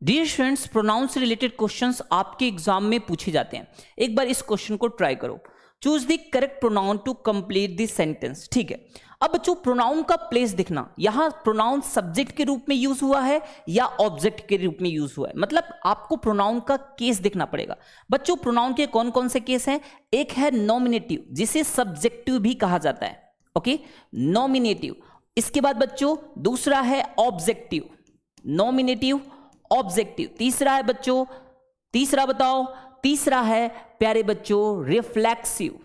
Dear students, pronoun से related questions आपके exam में पूछे जाते हैं। एक बार इस क्वेश्चन को ट्राई करो। Choose the correct pronoun to complete the sentence. ठीक है, अब बच्चों प्रोनाउन का प्लेस दिखना, यहां प्रोनाउन सब्जेक्ट के रूप में यूज हुआ है या ऑब्जेक्ट के रूप में यूज हुआ है, मतलब आपको प्रोनाउन का केस देखना पड़ेगा। बच्चों प्रोनाउन के कौन कौन से केस हैं? एक है नॉमिनेटिव, जिसे सब्जेक्टिव भी कहा जाता है। Okay, nominative. इसके बाद बच्चों दूसरा है ऑब्जेक्टिव, नॉमिनेटिव ऑब्जेक्टिव। तीसरा है बच्चों, तीसरा बताओ, तीसरा है प्यारे बच्चों रिफ्लेक्सिव,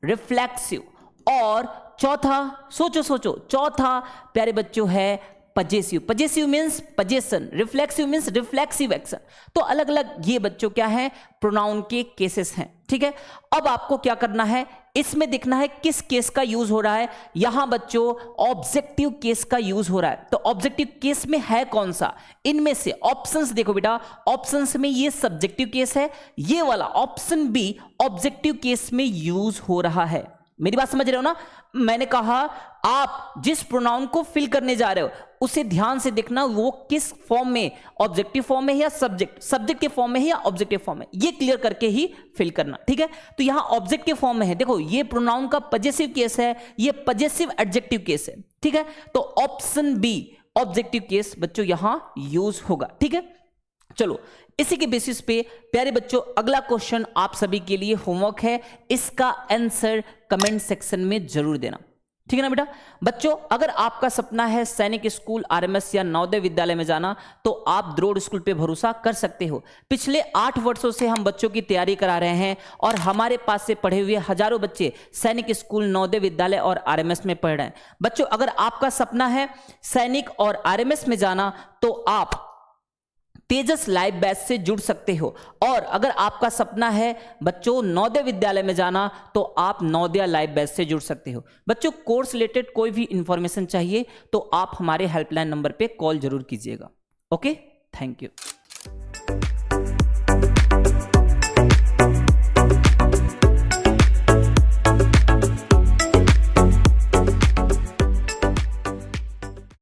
रिफ्लेक्सिव। और चौथा, सोचो सोचो, चौथा प्यारे बच्चों है possessive. Possessive means possession, reflexive means reflexive action. तो अलग अलग ये बच्चों क्या है, प्रोनाउन के केसेस हैं। ठीक है, अब आपको क्या करना है, इसमें देखना है किस केस का यूज हो रहा है। यहां बच्चों ऑब्जेक्टिव केस का यूज हो रहा है, तो ऑब्जेक्टिव केस में है कौन सा? इनमें से ऑप्शंस देखो बेटा, ऑप्शंस में ये सब्जेक्टिव केस है, ये वाला ऑप्शन बी ऑब्जेक्टिव केस में यूज हो रहा है। मेरी बात समझ रहे हो ना? मैंने कहा आप जिस प्रोनाउन को फिल करने जा रहे हो उसे ध्यान से देखना, वो किस फॉर्म में, ऑब्जेक्टिव फॉर्म में है या सब्जेक्ट के फॉर्म में है या ऑब्जेक्टिव फॉर्म में, ये क्लियर करके ही फिल करना। ठीक है, तो यहां ऑब्जेक्टिव फॉर्म में है, देखो ये प्रोनाउन का पजेसिव केस है, ये पजेसिव एडजेक्टिव केस है। ठीक है, तो ऑप्शन बी ऑब्जेक्टिव केस बच्चों यहां यूज होगा। ठीक है, चलो इसी के बेसिस पे प्यारे बच्चों अगला क्वेश्चन आप सभी के लिए होमवर्क है, इसका आंसर कमेंट सेक्शन में जरूर देना। ठीक है ना बेटा? बच्चों अगर आपका सपना है सैनिक स्कूल, आरएमएस या नवोदय विद्यालय में जाना, तो आप द्रोड़ स्कूल पे भरोसा कर सकते हो। पिछले 8 वर्षों से हम बच्चों की तैयारी करा रहे हैं और हमारे पास से पढ़े हुए हजारों बच्चे सैनिक स्कूल, नवोदय विद्यालय और आरएमएस में पढ़ रहे हैं। बच्चों अगर आपका सपना है सैनिक और आरएमएस में जाना, तो आप तेजस लाइव बैच से जुड़ सकते हो। और अगर आपका सपना है बच्चों नवोदय विद्यालय में जाना, तो आप नवोदय लाइव बैच से जुड़ सकते हो। बच्चों कोर्स रिलेटेड कोई भी इंफॉर्मेशन चाहिए तो आप हमारे हेल्पलाइन नंबर पे कॉल जरूर कीजिएगा। Okay, thank you.